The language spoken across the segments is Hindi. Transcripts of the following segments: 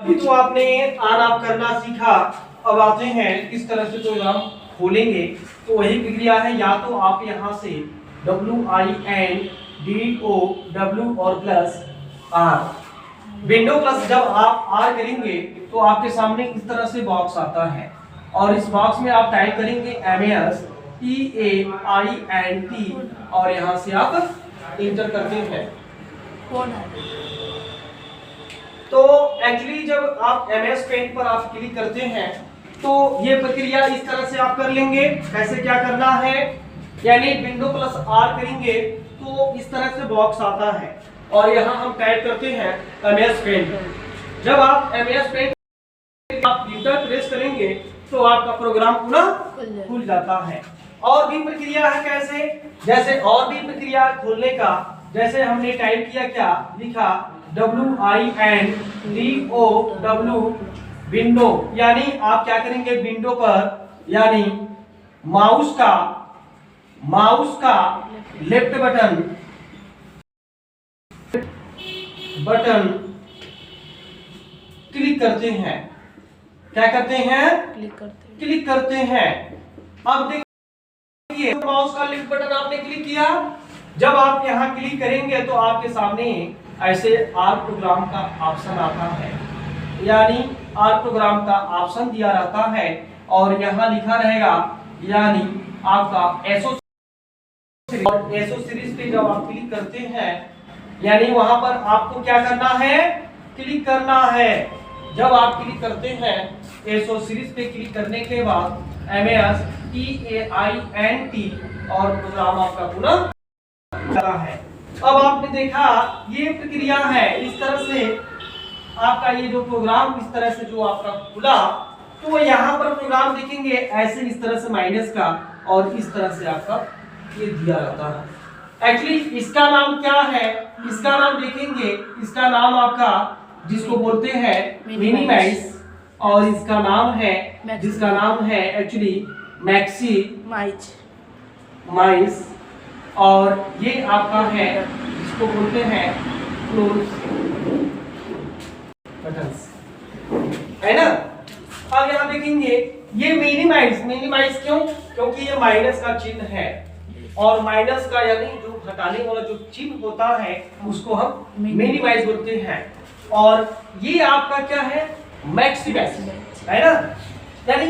अभी तो आपने ऑन ऑफ करना सीखा, अब आते हैं किस तरह से प्रोग्राम खोलेंगे। तो वही प्रक्रिया है, या तो आप यहाँ से WINDOW और प्लस R, विंडो प्लस जब आप R करेंगे तो आपके सामने इस तरह से बॉक्स आता है और इस बॉक्स में आप टाइप करेंगे MASTAINT और यहाँ से आप इंटर करते हैं। कौन है? तो एक्चुअली जब आप MS पेंट पर आप क्लिक करते हैं तो ये प्रक्रिया इस तरह से आप कर लेंगे। कैसे क्या करना है, यानी विंडो प्लस R करेंगे तो इस तरह से बॉक्स आता है और यहाँ हम टाइप करते हैं MS पेंट। जब आप MS पेंट आप इंटर प्रेस करेंगे तो आपका प्रोग्राम पूरा खुल जाता है। और भी प्रक्रिया है कैसे, जैसे और भी प्रक्रिया खोलने का, जैसे हमने टाइप किया, क्या लिखा, WINDOW विंडो, यानी आप क्या करेंगे विंडो पर, यानी माउस का लेफ्ट बटन क्लिक करते हैं। क्या करते हैं? क्लिक करते हैं। अब देखिए माउस का लेफ्ट बटन आपने क्लिक किया, जब आप यहां क्लिक करेंगे तो आपके सामने ऐसे आर प्रोग्राम का ऑप्शन आता है, यानी आर प्रोग्राम का ऑप्शन दिया रहता है और यहां लिखा रहेगा, यानी आपका एसओ सीरीज पे जब आप क्लिक करते हैं, यानी वहां पर आपको क्या करना है, क्लिक करना है। जब आप क्लिक करते हैं एसओ सीरीज पे क्लिक करने के बाद MASTAINT और प्रोग्राम आपका पूरा है। अब आपने देखा ये प्रक्रिया है, इस तरह से आपका ये जो प्रोग्राम इस तरह से जो आपका खुला, तो यहाँ पर प्रोग्राम देखेंगे ऐसे इस तरह से माइनस का और इस तरह से आपका ये दिया रहता है। एक्चुअली इसका नाम क्या है, इसका नाम देखेंगे, इसका नाम आपका जिसको बोलते हैं मिनिमाइज और इसका नाम है जिसका नाम है एक्चुअली मैक्सिमाइज और ये आपका है जिसको बोलते हैं क्लोज बटन्स, है ना। अब यहाँ देखेंगे ये मिनिमाइज क्यों, क्योंकि ये माइनस का चिन्ह है और माइनस का यानी जो घटाने वाला जो चिन्ह होता है उसको हम मिनिमाइज बोलते हैं। और ये आपका क्या है, मैक्सिमाइज, है ना। यानी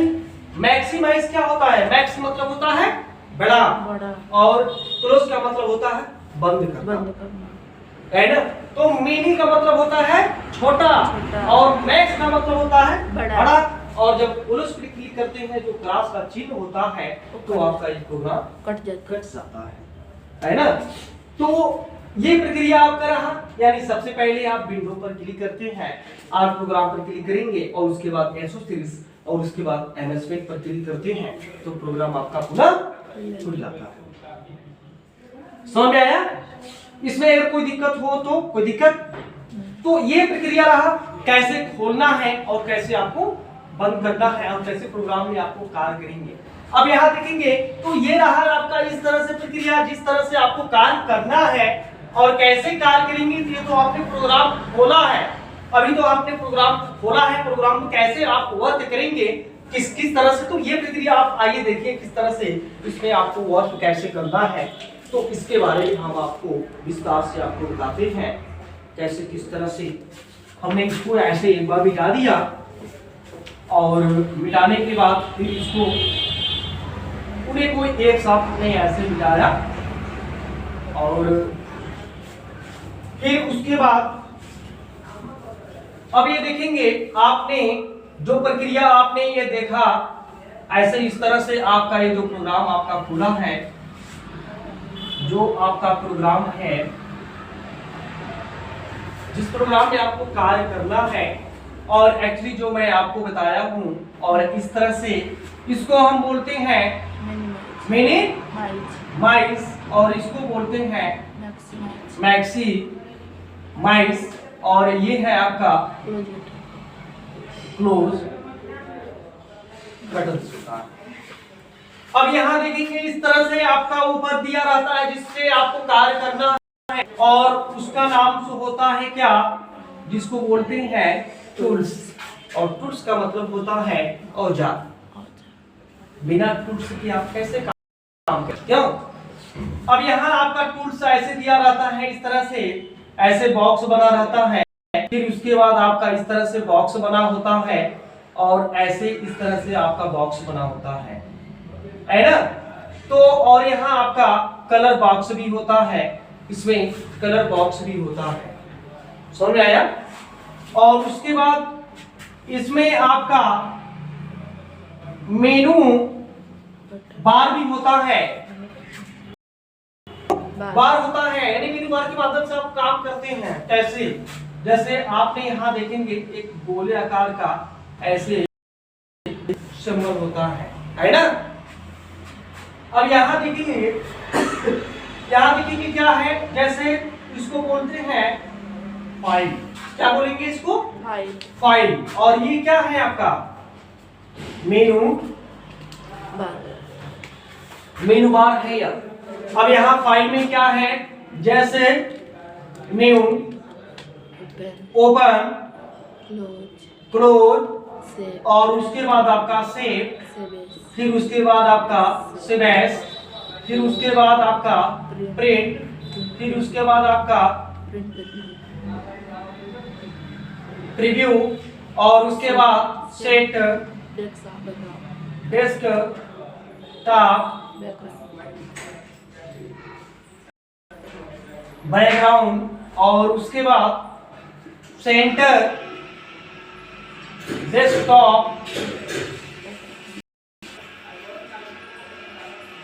मैक्सिमाइज क्या होता है, मैक्स मतलब होता है बड़ा और क्लोज का मतलब होता है बंद करना, है ना। तो मिनी का मतलब होता है छोटा और मैक्स का मतलब होता है बड़ा। और जब क्लोज पे क्लिक करते हैं जो क्रॉस का चिन्ह होता है तो आपका ये प्रोग्राम कट जाता है ना। तो ये प्रक्रिया आपका रहा, यानी सबसे पहले आप विंडो पर क्लिक करते हैं, आर प्रोग्राम पर क्लिक करेंगे और उसके बाद एसओ सीरीज और उसके बाद एमएस पेंट पर क्लिक करते हैं तो प्रोग्राम आपका पूरा खुल जाता है। समझ में आया? इसमें अगर कोई दिक्कत हो तो कोई दिक्कत, तो ये प्रक्रिया रहा कैसे खोलना है और कैसे आपको बंद करना है और कैसे प्रोग्राम में आपको कार्य करेंगे। अब यहाँ देखेंगे तो ये रहा आपका इस तरह से प्रक्रिया, जिस तरह से आपको कार्य करना है और कैसे कार्य करेंगे। ये तो आपने प्रोग्राम खोला है, अभी तो आपने प्रोग्राम खोला है, प्रोग्राम को कैसे आप वर्क करेंगे किस तरह से, तो ये प्रक्रिया आप आइए देखिए किस तरह से इसमें आपको वर्क कैसे करना है। तो इसके बारे में हम आपको विस्तार से आपको बताते हैं कैसे किस तरह से हमने इसको ऐसे एक बार मिटा दिया और मिटाने के बाद फिर इसको उन्हें कोई एक साथ हमने ऐसे मिटाया और फिर उसके बाद अब ये देखेंगे आपने जो प्रक्रिया आपने ये देखा ऐसे इस तरह से आपका ये जो प्रोग्राम आपका खुला है, जो आपका प्रोग्राम है जिस प्रोग्राम में आपको कार्य करना है और एक्चुअली जो मैं आपको बताया हूं और इस तरह से इसको हम बोलते हैं मिनिमाइज और इसको बोलते हैं मैक्सिमाइज और ये है आपका क्लोज बटन। अब यहाँ देखेंगे इस तरह से आपका ऊपर दिया रहता है जिससे आपको कार्य करना है और उसका नाम होता है क्या, जिसको बोलते हैं टूल्स। और टूल्स का मतलब होता है औजार। बिना टूल्स के आप कैसे काम करते, क्यों? अब यहाँ आपका टूल्स ऐसे दिया रहता है, इस तरह से ऐसे बॉक्स बना रहता है, फिर उसके बाद आपका इस तरह से बॉक्स बना होता है, और ऐसे इस तरह से आपका बॉक्स बना होता है ना? तो और यहाँ आपका कलर बॉक्स भी होता है, इसमें कलर बॉक्स भी होता है, समझ में आया? और उसके बाद इसमें आपका मेनू बार भी होता है, बार होता है, यानी मेनू बार के माध्यम से आप काम करते हैं। कैसे? जैसे आपने यहाँ देखेंगे एक गोले आकार का ऐसे सिंबल होता है ना? अब यहाँ देखेंगे, क्या है, जैसे इसको बोलते हैं फाइल। क्या बोलेंगे इसको? फाइल। और ये क्या है आपका? मेनू बार है यार। अब यहाँ फाइल में क्या है, जैसे न्यू, ओपन, क्लोज, और उसके बाद आपका सेव, फिर उसके बाद आपका सेव एज, फिर उसके बाद आपका प्रिंट, फिर उसके बाद आपका प्रीव्यू, और उसके बाद सेट डेस्क टॉप, बैकग्राउंड, और उसके बाद सेंटर, डेस्कटॉप,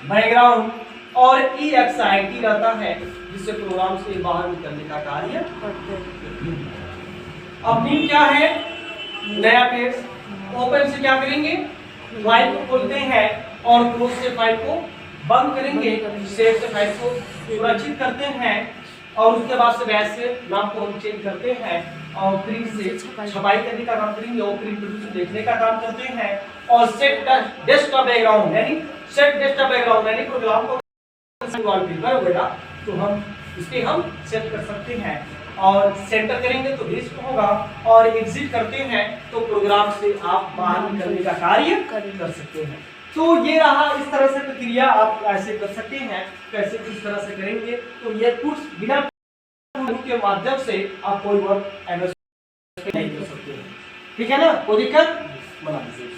बैकग्राउंड, और EXIT रहता है, जिससे प्रोग्राम से बाहर निकलने का कार्य करते हैं। अब न्यू क्या है? नया पेज। ओपन से क्या करेंगे? फाइल को खोलते हैं, और क्लोज से फाइल को बंद करेंगे, सेव से फाइल को सुरक्षित करते हैं, और उसके बाद से बैच से नाम को हम चेंज करते हैं, और प्रिंट से छपाई करने का काम करेंगे, और प्रिंट से देखने का काम करते हैं, और सेट डेस्कटॉप बैकग्राउंड, यानी सेट डेस्कटॉप बैकग्राउंड, यानी प्रोग्राम को वॉलपेपर होगा तो हम इसके हम सेट कर सकते हैं, और सेंटर करेंगे तो डिस्क होगा, और एग्जिट करते हैं तो प्रोग्राम से आप बाहर निकलने का कार्य कर सकते हैं। तो ये रहा, इस तरह से प्रक्रिया आप ऐसे कर सकते हैं। कैसे किस तरह से करेंगे? तो ये टूल्स बिना के माध्यम से आप कोई वर्क नहीं कर सकते हैं, ठीक है ना? कोई दिक्कत? बना दीजिए।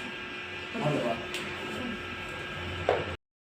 धन्यवाद।